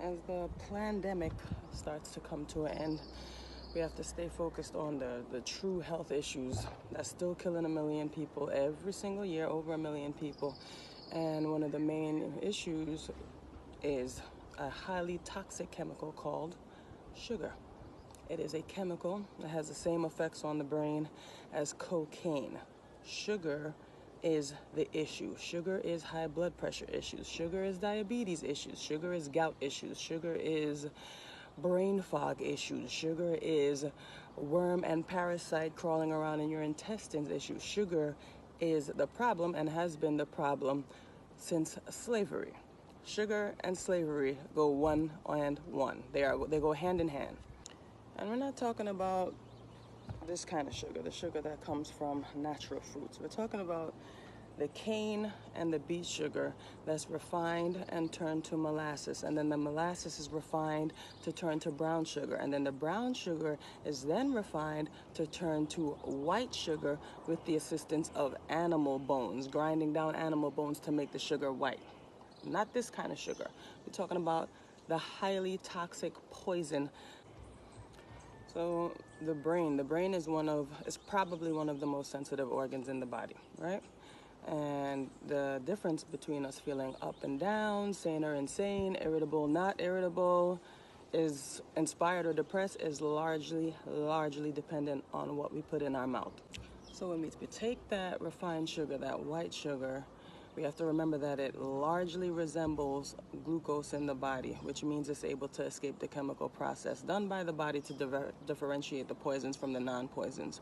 as the pandemic starts to come to an end, we have to stay focused on the true health issues that's still killing a million people every single year, over a million people. And one of the main issues is a highly toxic chemical called sugar. It is a chemical that has the same effects on the brain as cocaine. Sugar is the issue. Sugar is high blood pressure issues. Sugar is diabetes issues. Sugar is gout issues. Sugar is brain fog issues. Sugar is worm and parasite crawling around in your intestines issues. Sugar is the problem and has been the problem since slavery. Sugar and slavery go one and one. They go hand in hand. And we're not talking about this kind of sugar, the sugar that comes from natural fruits. We're talking about the cane and the beet sugar that's refined and turned to molasses. And then the molasses is refined to turn to brown sugar. And then the brown sugar is then refined to turn to white sugar with the assistance of animal bones, grinding down animal bones to make the sugar white. Not this kind of sugar. We're talking about the highly toxic poison. So the brain is probably one of the most sensitive organs in the body, right? And the difference between us feeling up and down, sane or insane, irritable, not irritable, is inspired or depressed is largely dependent on what we put in our mouth. So when we take that refined sugar, that white sugar, we have to remember that it largely resembles glucose in the body, which means it's able to escape the chemical process done by the body to differentiate the poisons from the non-poisons.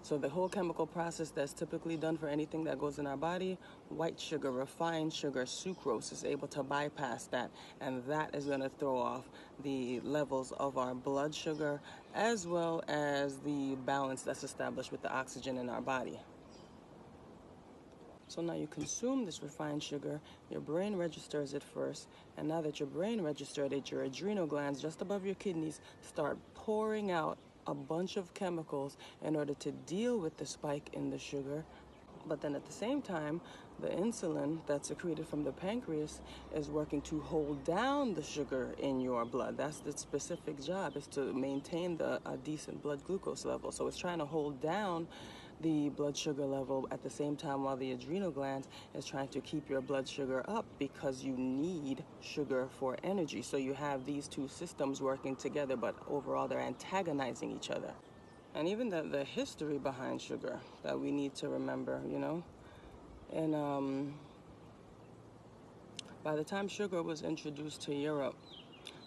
So the whole chemical process that's typically done for anything that goes in our body, white sugar, refined sugar, sucrose is able to bypass that. And that is going to throw off the levels of our blood sugar as well as the balance that's established with the oxygen in our body. So now you consume this refined sugar, your brain registers it first, and now that your brain registered it, your adrenal glands just above your kidneys start pouring out a bunch of chemicals in order to deal with the spike in the sugar. But then at the same time, the insulin that's secreted from the pancreas is working to hold down the sugar in your blood. That's the specific job, is to maintain a decent blood glucose level. So it's trying to hold down the blood sugar level at the same time while the adrenal gland is trying to keep your blood sugar up, because you need sugar for energy. So you have these two systems working together, but overall they're antagonizing each other. And even the history behind sugar that we need to remember, And by the time sugar was introduced to Europe,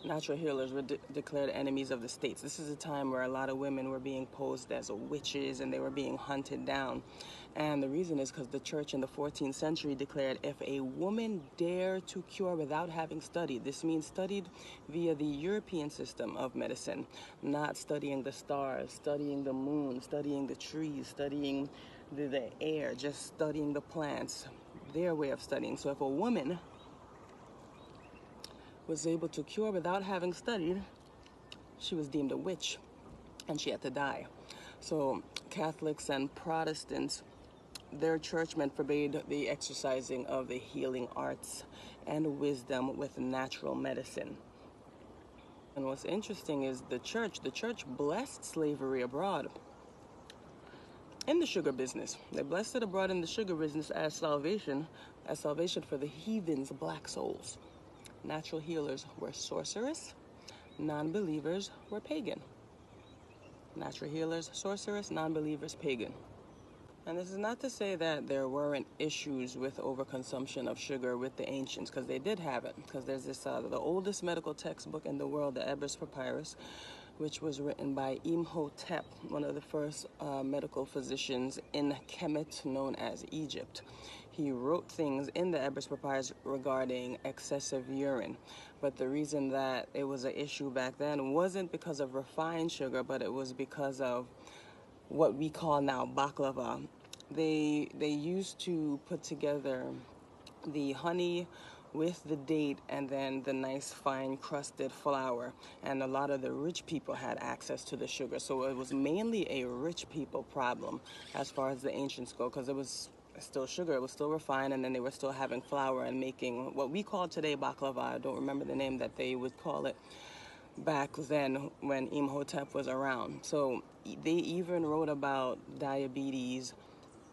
natural healers were declared enemies of the states. This is a time where a lot of women were being posed as witches and they were being hunted down. And the reason is because the church in the 14th century declared if a woman dare to cure without having studied, this means studied via the European system of medicine, not studying the stars, studying the moon, studying the trees, studying the air, just studying the plants, their way of studying. So if a woman was able to cure without having studied, she was deemed a witch and she had to die. So Catholics and Protestants, their churchmen forbade the exercising of the healing arts and wisdom with natural medicine. And what's interesting is the church blessed slavery abroad in the sugar business. They blessed it abroad in the sugar business as salvation for the heathens' black souls. Natural healers were sorcerers, non-believers were pagan. Natural healers, sorcerers, non-believers, pagan. And this is not to say that there weren't issues with overconsumption of sugar with the ancients, because they did have it. Because there's this, the oldest medical textbook in the world, the Ebers Papyrus, which was written by Imhotep, one of the first medical physicians in Kemet, known as Egypt. He wrote things in the Ebers Papyrus regarding excessive urine. But the reason that it was an issue back then wasn't because of refined sugar, but it was because of what we call now baklava. They used to put together the honey with the date and then the nice fine crusted flour, and a lot of the rich people had access to the sugar. So it was mainly a rich people problem as far as the ancients go, because it was still sugar. It was still refined, and then they were still having flour and making what we call today baklava. I don't remember the name that they would call it back then when Imhotep was around. So they even wrote about diabetes.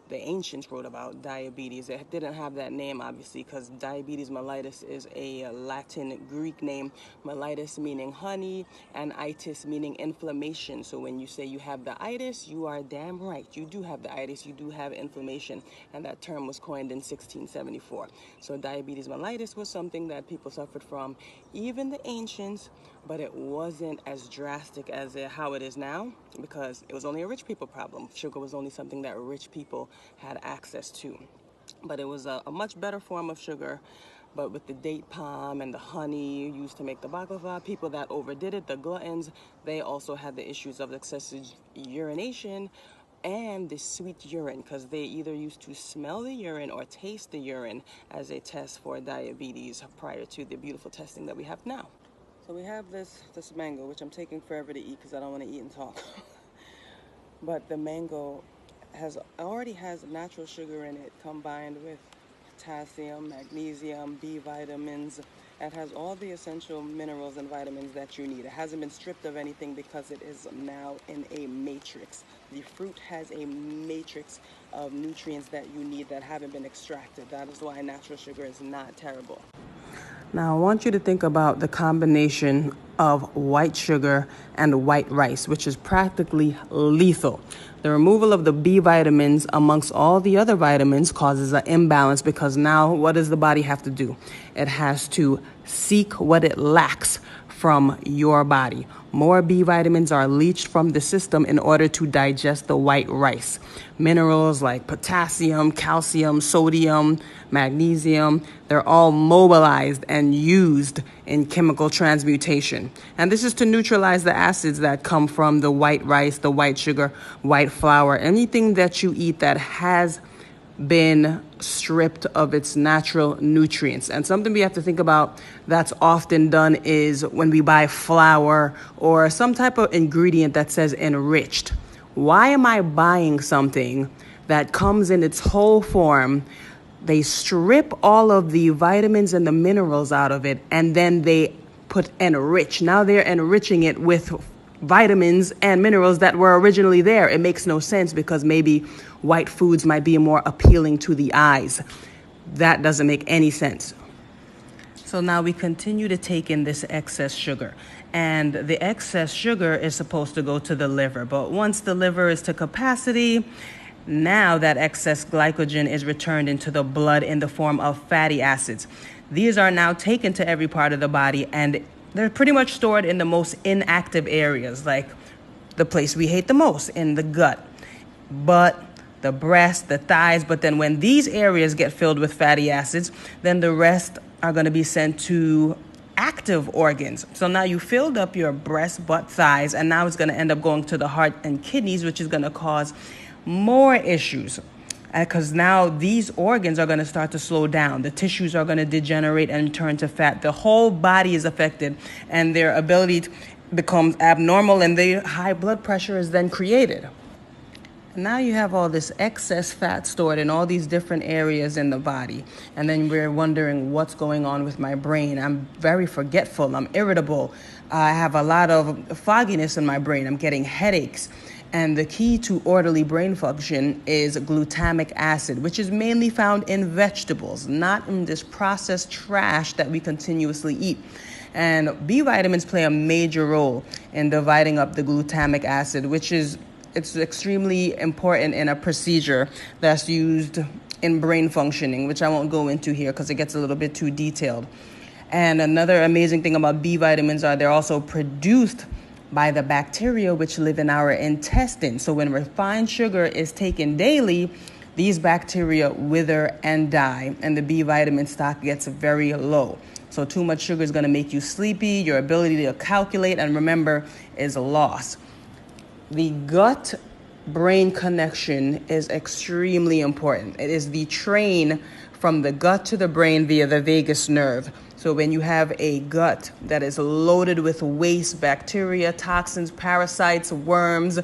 The ancients wrote about diabetes. It didn't have that name, obviously, because diabetes mellitus is a Latin Greek name. Mellitus meaning honey, and itis meaning inflammation. So when you say you have the itis, you are damn right. You do have the itis. You do have inflammation. And that term was coined in 1674. So diabetes mellitus was something that people suffered from, even the ancients, but it wasn't as drastic as how it is now, because it was only a rich people problem. Sugar was only something that rich people had access to. But it was a much better form of sugar. But with the date palm and the honey used to make the baklava, people that overdid it, the gluttons, they also had the issues of excessive urination and the sweet urine, because they either used to smell the urine or taste the urine as a test for diabetes prior to the beautiful testing that we have now. So we have this mango, which I'm taking forever to eat because I don't want to eat and talk. But the mango already has natural sugar in it, combined with potassium, magnesium, B vitamins. It has all the essential minerals and vitamins that you need. It hasn't been stripped of anything because it is now in a matrix. The fruit has a matrix of nutrients that you need that haven't been extracted. That is why natural sugar is not terrible. Now, I want you to think about the combination of white sugar and white rice, which is practically lethal. The removal of the B vitamins amongst all the other vitamins causes an imbalance, because now what does the body have to do? It has to seek what it lacks from your body. More B vitamins are leached from the system in order to digest the white rice. Minerals like potassium, calcium, sodium, magnesium, they're all mobilized and used in chemical transmutation. And this is to neutralize the acids that come from the white rice, the white sugar, white flour, anything that you eat that has been stripped of its natural nutrients. And something we have to think about that's often done is when we buy flour or some type of ingredient that says enriched. Why am I buying something that comes in its whole form? They strip all of the vitamins and the minerals out of it, and then they put enrich. Now they're enriching it with vitamins and minerals that were originally there. It makes no sense, because maybe white foods might be more appealing to the eyes. That doesn't make any sense. So now we continue to take in this excess sugar, and the excess sugar is supposed to go to the liver. But once the liver is to capacity, now that excess glycogen is returned into the blood in the form of fatty acids. These are now taken to every part of the body, and they're pretty much stored in the most inactive areas, like the place we hate the most, in the gut, butt, the breast, the thighs. But then when these areas get filled with fatty acids, then the rest are going to be sent to active organs. So now you filled up your breast, butt, thighs, and now it's going to end up going to the heart and kidneys, which is going to cause more issues. Because now these organs are going to start to slow down. The tissues are going to degenerate and turn to fat. The whole body is affected, and their ability becomes abnormal, and the high blood pressure is then created. And now you have all this excess fat stored in all these different areas in the body. And then we're wondering what's going on with my brain. I'm very forgetful. I'm irritable. I have a lot of fogginess in my brain. I'm getting headaches. And the key to orderly brain function is glutamic acid, which is mainly found in vegetables, not in this processed trash that we continuously eat. And B vitamins play a major role in dividing up the glutamic acid, it's extremely important in a procedure that's used in brain functioning, which I won't go into here because it gets a little bit too detailed. And another amazing thing about B vitamins are they're also produced by the bacteria which live in our intestines. So when refined sugar is taken daily, these bacteria wither and die, and the B vitamin stock gets very low. So too much sugar is going to make you sleepy. Your ability to calculate and remember is lost. The gut-brain connection is extremely important. It is the train from the gut to the brain via the vagus nerve. So when you have a gut that is loaded with waste, bacteria, toxins, parasites, worms,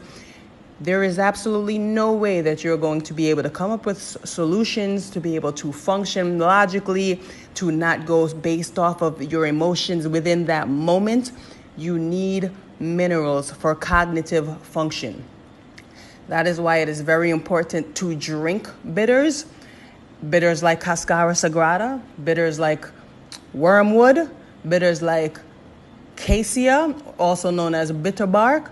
There is absolutely no way that you're going to be able to come up with solutions, to be able to function logically, to not go based off of your emotions within that moment. You need minerals for cognitive function. That is why it is very important to drink bitters. Bitters like Cascara Sagrada, bitters like wormwood, bitters like cassia, also known as bitter bark.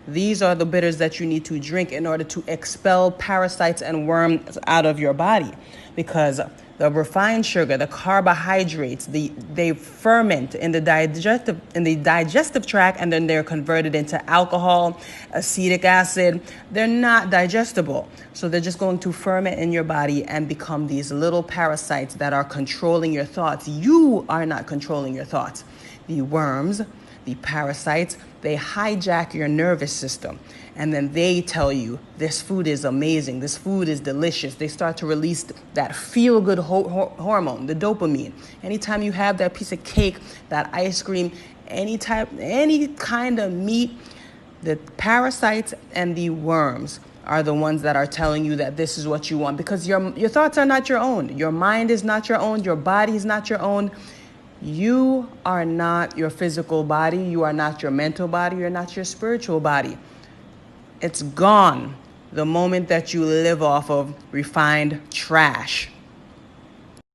These are the bitters that you need to drink in order to expel parasites and worms out of your body, because the refined sugar, the carbohydrates, they ferment in the digestive tract, and then they're converted into alcohol, acetic acid. They're not digestible. So they're just going to ferment in your body and become these little parasites that are controlling your thoughts. You are not controlling your thoughts. The worms, the parasites, they hijack your nervous system, and then they tell you this food is amazing, this food is delicious. They start to release that feel-good hormone, the dopamine. Anytime you have that piece of cake, that ice cream, any kind of meat, the parasites and the worms are the ones that are telling you that this is what you want, because your thoughts are not your own. Your mind is not your own. Your body is not your own. You are not your physical body. You are not your mental body. You're not your spiritual body. It's gone the moment that you live off of refined trash.